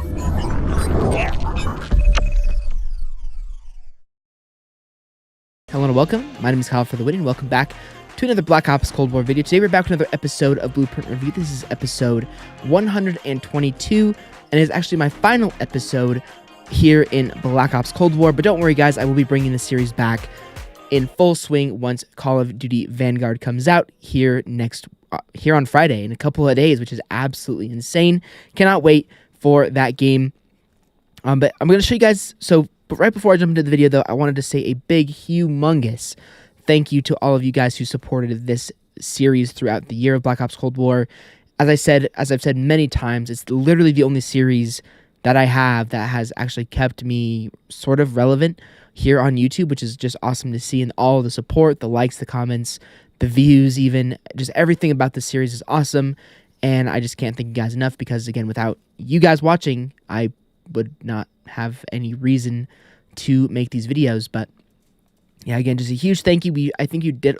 Hello and welcome. My name is Kyle FtW and welcome back to another Black Ops Cold War video. Today we're back with another episode of Blueprint Review. This is episode 122 and it's actually my final episode here in Black Ops Cold War. But don't worry guys, I will be bringing the series back in full swing once Call of Duty Vanguard comes out here on Friday in a couple of days, which is absolutely insane. Cannot wait for that game. But I'm going to show you guys, but right before I jump into the video, though, I wanted to say a big, humongous thank you to all of you guys who supported this series throughout the year of Black Ops Cold War. As I've said many times, it's literally the only series that I have that has actually kept me sort of relevant here on YouTube, which is just awesome to see. And all the support, the likes, the comments, the views, even just everything about the series is awesome. And I just can't thank you guys enough because, again, without you guys watching, I would not have any reason to make these videos. But yeah, again, just a huge thank you. I think you did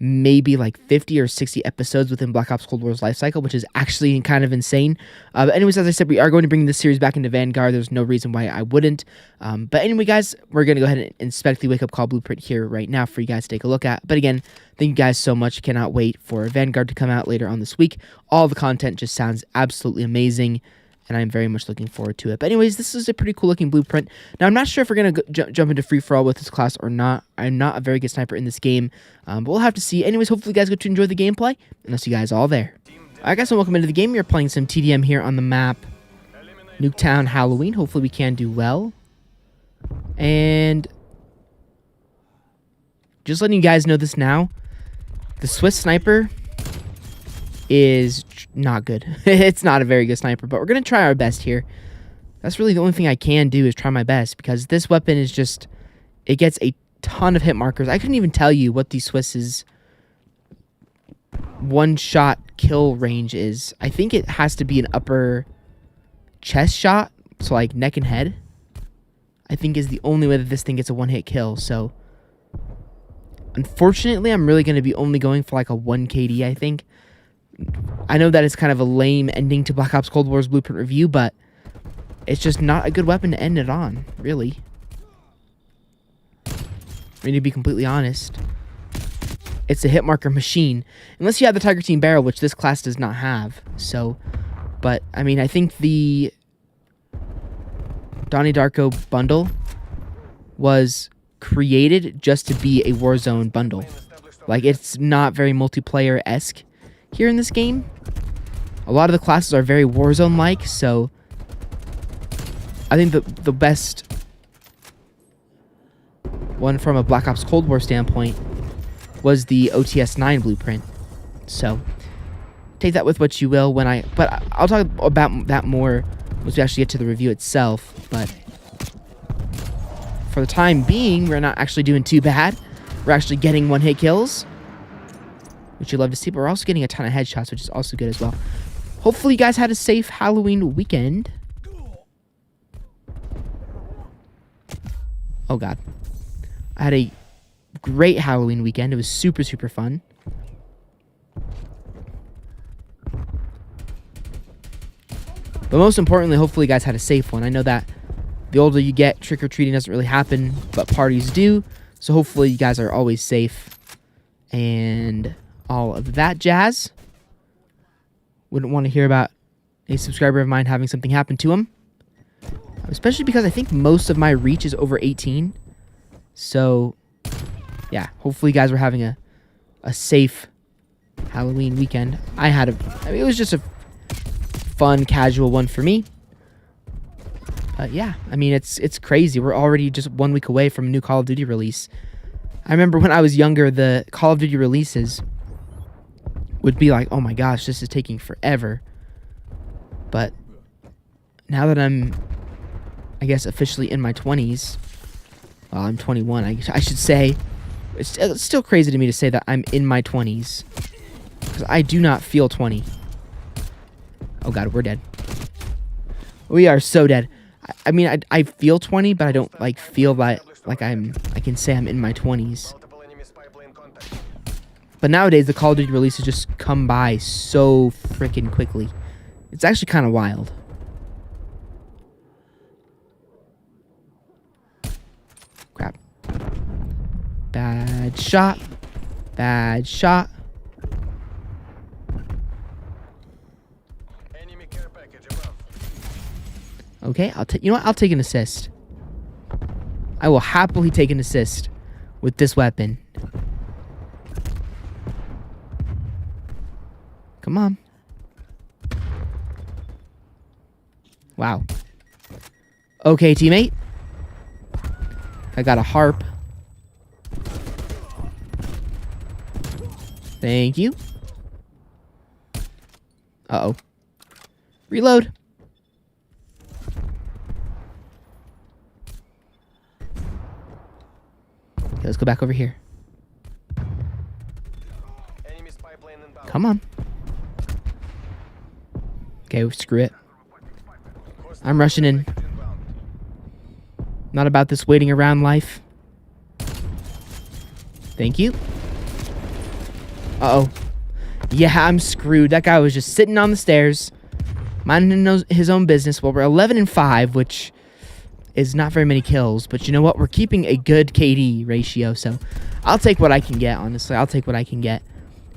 maybe 50 or 60 episodes within Black Ops Cold War's life cycle, which is actually kind of insane. But anyways, as I said, we are going to bring this series back into Vanguard. There's no reason why I wouldn't. But anyway, guys, we're going to go ahead and inspect the Wake Up Call Blueprint here right now for you guys to take a look at. But again, thank you guys so much. Cannot wait for Vanguard to come out later on this week. All the content just sounds absolutely amazing, and I'm very much looking forward to it. But anyways, this is a pretty cool looking blueprint. Now, I'm not sure if we're going to jump into free-for-all with this class or not. I'm not a very good sniper in this game, but we'll have to see. Anyways, hopefully you guys get to enjoy the gameplay, and I'll see you guys all there. Alright guys, so welcome into the game. You're playing some TDM here on the map Nuketown Halloween. Hopefully we can do well. And just letting you guys know this now, the Swiss sniper is not good. It's not a very good sniper, but we're going to try our best here. That's really the only thing I can do is try my best, because this weapon is just, it gets a ton of hit markers. I couldn't even tell you what the Swiss's one-shot kill range is. I think it has to be an upper chest shot, so like neck and head, I think is the only way that this thing gets a one-hit kill. So unfortunately, I'm really going to be only going for like a 1 KD, I think. I know that it's kind of a lame ending to Black Ops Cold War's Blueprint Review, but it's just not a good weapon to end it on, really. I mean, to be completely honest, it's a hit marker machine. Unless you have the Tiger Team barrel, which this class does not have. So, but, I mean, I think the Donnie Darko bundle was created just to be a Warzone bundle. Like, it's not very multiplayer-esque here in this game. A lot of the classes are very Warzone-like, so I think the best one from a Black Ops Cold War standpoint was the OTS 9 blueprint. So take that with what you will. But I'll talk about that more once we actually get to the review itself. But for the time being, we're not actually doing too bad. We're actually getting one-hit kills, which you love to see, but we're also getting a ton of headshots, which is also good as well. Hopefully you guys had a safe Halloween weekend. Oh god. I had a great Halloween weekend. It was super, super fun. But most importantly, hopefully you guys had a safe one. I know that the older you get, trick-or-treating doesn't really happen, but parties do. So hopefully you guys are always safe and all of that jazz. Wouldn't want to hear about a subscriber of mine having something happen to him, especially because I think most of my reach is over 18. So yeah, hopefully you guys were having a safe Halloween weekend. I mean, it was just a fun, casual one for me. But yeah, I mean, it's crazy. We're already just 1 week away from a new Call of Duty release. I remember when I was younger, the Call of Duty releases would be like, oh my gosh, this is taking forever. But now that I'm, I guess, officially in my 20s, well, I'm 21, I should say, it's still crazy to me to say that I'm in my 20s, because I do not feel 20. Oh god, we're dead. We are so dead. I mean, I feel 20, but I don't feel that I can say I'm in my 20s. But nowadays, the Call of Duty releases just come by so freaking quickly. It's actually kind of wild. Bad shot. Bad shot. Okay, you know what? I'll take an assist. I will happily take an assist with this weapon. Come on. Wow. Okay, teammate. I got a harp. Thank you. Uh-oh. Reload. Okay, let's go back over here. Come on. Okay, screw it. I'm rushing in. Not about this waiting around life. Thank you. Uh-oh. Yeah, I'm screwed. That guy was just sitting on the stairs, minding his own business. Well, we're 11-5, which is not very many kills. But you know what? We're keeping a good KD ratio, so I'll take what I can get, honestly. I'll take what I can get.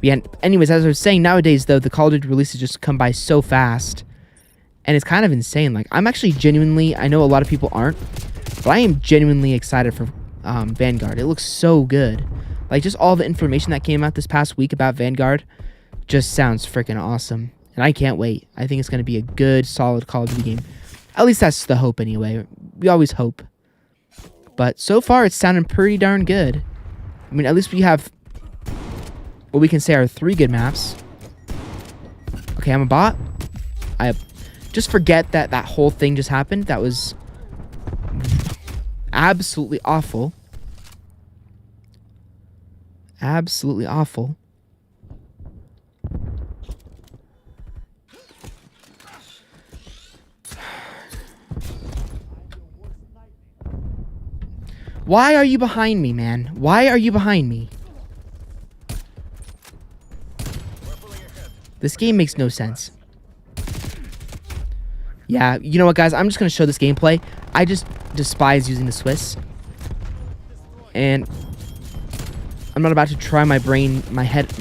Yeah, anyways, as I was saying, nowadays, though, the Call of Duty releases just come by so fast. And it's kind of insane. Like, I'm actually genuinely, I know a lot of people aren't, but I am genuinely excited for Vanguard. It looks so good. Like, just all the information that came out this past week about Vanguard just sounds freaking awesome. And I can't wait. I think it's going to be a good, solid Call of Duty game. At least that's the hope anyway. We always hope. But so far, it's sounding pretty darn good. I mean, at least we have what we can say are 3 good maps. Okay, I'm a bot. I just forget that that whole thing just happened. That was absolutely awful. Absolutely awful. Why are you behind me, man? Why are you behind me? This game makes no sense. Yeah, you know what, guys? I'm just going to show this gameplay. I just despise using the Swiss. And I'm not about to try my brain, my head,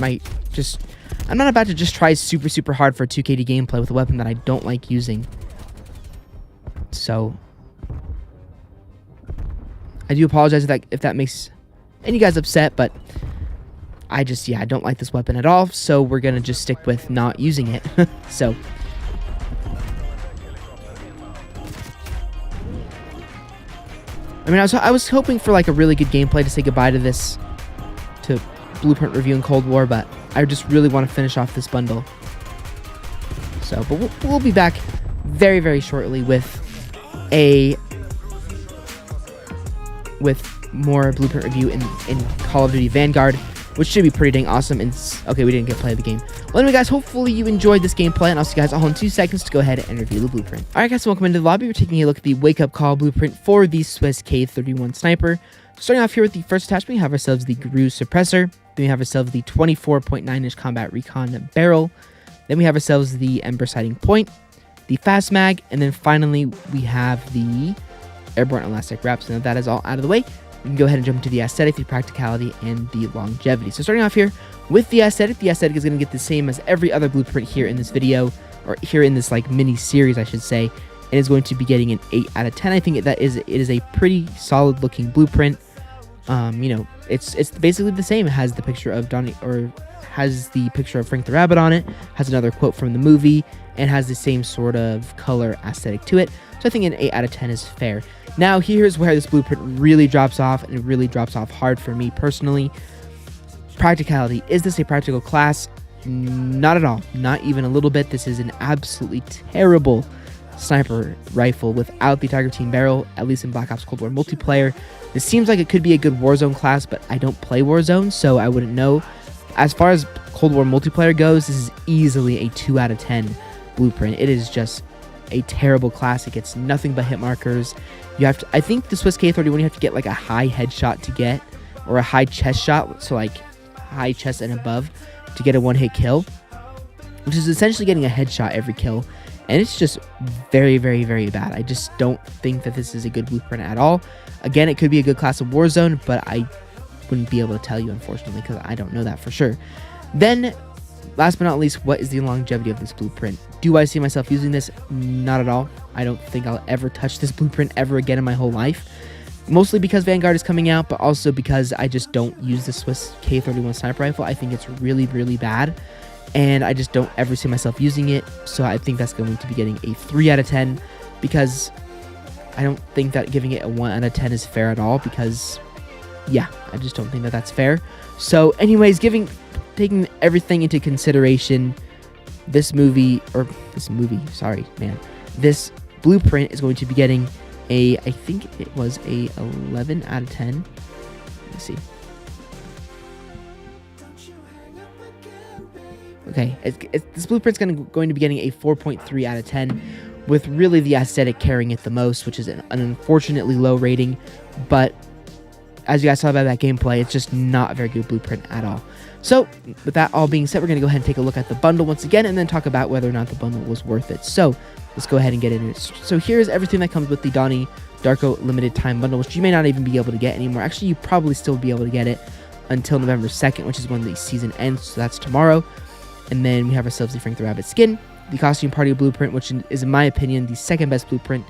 I'm not about to just try super, super hard for 2KD gameplay with a weapon that I don't like using. So I do apologize if that makes any guys upset, but I don't like this weapon at all, so we're going to just stick with not using it. So I mean, I was hoping for like a really good gameplay to say goodbye to this, to Blueprint Review and Cold War, but I just really want to finish off this bundle. So, but we'll be back very, very shortly with more Blueprint Review in Call of Duty Vanguard, which should be pretty dang awesome. And okay, we didn't get to play the game. Well, anyway, guys, hopefully you enjoyed this gameplay, and I'll see you guys all in 2 seconds to go ahead and review the blueprint. All right, guys, so welcome into the lobby. We're taking a look at the wake-up call blueprint for the Swiss K31 Sniper. Starting off here with the first attachment, we have ourselves the GRU Suppressor. Then we have ourselves the 24.9-inch Combat Recon Barrel. Then we have ourselves the Ember Sighting Point, the Fast Mag, and then finally we have the Airborne Elastic Wrap. So now that is all out of the way, we can go ahead and jump into the aesthetic, the practicality, and the longevity. So starting off here with the aesthetic is going to get the same as every other blueprint here in this video, or here in this like mini series, I should say, and is going to be getting an 8 out of 10. I think it is a pretty solid looking blueprint. You know, it's basically the same. It has the picture of Donnie, or has the picture of Frank the Rabbit on it, has another quote from the movie, and has the same sort of color aesthetic to it. So I think an 8 out of 10 is fair. Now, here's where this blueprint really drops off, and it really drops off hard for me personally. Practicality. Is this a practical class? Not at all. Not even a little bit. This is an absolutely terrible sniper rifle without the Tiger Team barrel, at least in Black Ops Cold War multiplayer. This seems like it could be a good Warzone class, but I don't play Warzone, so I wouldn't know. As far as Cold War multiplayer goes, this is easily a 2 out of 10 blueprint. It is just a terrible class. It gets nothing but hit markers. You have to, I think the Swiss K31, you have to get like a high headshot to get, or a high chest shot, so like high chest and above, to get a one-hit kill, which is essentially getting a headshot every kill, and it's just very, very, very bad. I just don't think that this is a good blueprint at all. Again, it could be a good class of Warzone, but I wouldn't be able to tell you, unfortunately, because I don't know that for sure. Then, last but not least, what is the longevity of this blueprint? Do I see myself using this? Not at all. I don't think I'll ever touch this blueprint ever again in my whole life. Mostly because Vanguard is coming out, but also because I just don't use the Swiss K31 sniper rifle. I think it's really, really bad, and I just don't ever see myself using it. So I think that's going to be getting a 3 out of 10, because I don't think that giving it a 1 out of 10 is fair at all, because, yeah, I just don't think that that's fair. So anyways, taking everything into consideration, this blueprint is going to be getting I think it was a 11 out of 10. Let me see. Okay, this blueprint's going to be getting a 4.3 out of 10, with really the aesthetic carrying it the most, which is an unfortunately low rating. But as you guys saw by that gameplay, it's just not a very good blueprint at all. So with that all being said, we're going to go ahead and take a look at the bundle once again, and then talk about whether or not the bundle was worth it. So let's go ahead and get into it. So here's everything that comes with the Donnie Darko limited time bundle, which you may not even be able to get anymore. Actually, you probably still be able to get it until November 2nd, which is when the season ends, so that's tomorrow. And then we have ourselves the Frank the Rabbit skin, the Costume Party blueprint, which is, in my opinion, the second best blueprint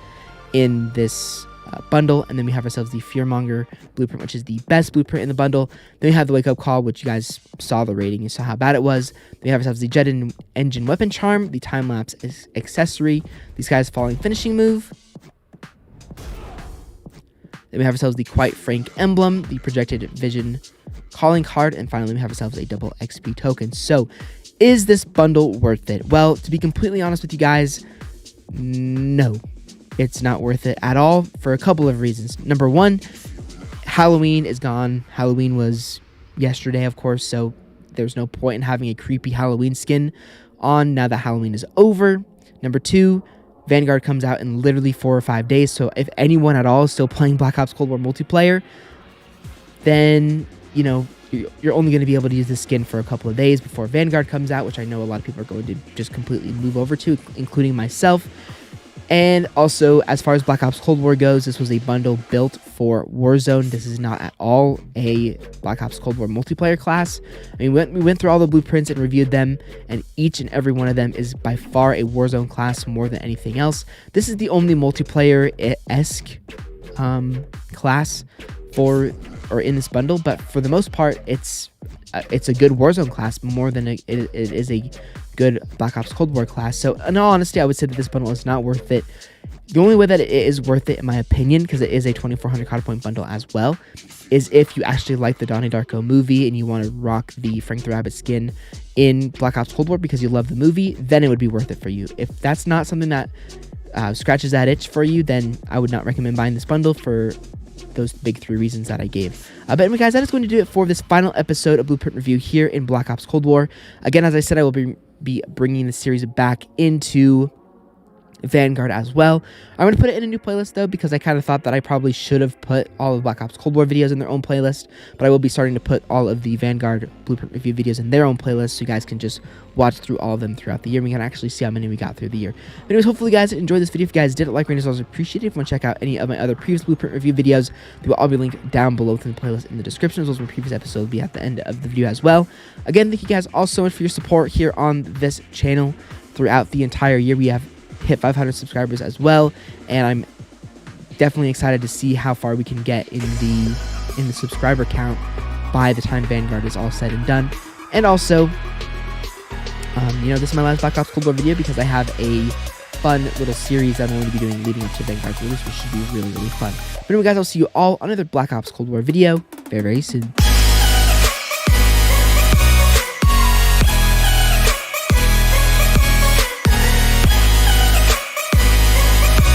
in this bundle. And then we have ourselves the Fearmonger blueprint, which is the best blueprint in the bundle. Then we have the Wake Up Call, which you guys saw the rating, you saw how bad it was. Then we have ourselves the Jet Engine Weapon Charm, the Time Lapse accessory, the Sky's Falling finishing move. Then we have ourselves the Quite Frank emblem, the Projected Vision calling card, and finally we have ourselves a double XP token. So is this bundle worth it? Well, to be completely honest with you guys, no. It's not worth it at all for a couple of reasons. Number one, Halloween is gone. Halloween was yesterday, of course, so there's no point in having a creepy Halloween skin on now that Halloween is over. Number two, Vanguard comes out in literally 4 or 5 days, so if anyone at all is still playing Black Ops Cold War multiplayer, then, you know, you're only going to be able to use this skin for a couple of days before Vanguard comes out, which I know a lot of people are going to just completely move over to, including myself. And also, as far as Black Ops Cold War goes, this was a bundle built for Warzone. This is not at all a Black Ops Cold War multiplayer class. I mean, we went through all the blueprints and reviewed them, and each and every one of them is by far a Warzone class more than anything else. This is the only multiplayer-esque class in this bundle, but for the most part, it's a good Warzone class more than it is a good Black Ops Cold War class. So in all honesty, I would say that this bundle is not worth it. The only way that it is worth it, in my opinion, because it is a 2400 COD point bundle as well, is if you actually like the Donnie Darko movie and you want to rock the Frank the Rabbit skin in Black Ops Cold War because you love the movie, then it would be worth it for you. If that's not something that scratches that itch for you, then I would not recommend buying this bundle for those big 3 reasons that I gave. But anyway, guys, that is going to do it for this final episode of Blueprint Review here in Black Ops Cold War. Again, as I said, I will be bringing the series back into Vanguard as well. I'm going to put it in a new playlist, though, because I kind of thought that I probably should have put all of Black Ops Cold War videos in their own playlist, but I will be starting to put all of the Vanguard Blueprint Review videos in their own playlist, so you guys can just watch through all of them throughout the year. We can actually see how many we got through the year. But anyways, hopefully you guys enjoyed this video. If you guys did, like, rating, I appreciate it. If you want to check out any of my other previous Blueprint Review videos, they will all be linked down below within the playlist in the description, as well as my previous episode will be at the end of the video as well. Again, thank you guys all so much for your support here on this channel throughout the entire year. We have hit 500 subscribers as well, and I'm definitely excited to see how far we can get in the subscriber count by the time Vanguard is all said and done. And also, this is my last Black Ops Cold War video because I have a fun little series that I'm going to be doing leading up to Vanguard's release, which should be really, really fun. But anyway, guys, I'll see you all on another Black Ops Cold War video very, very soon.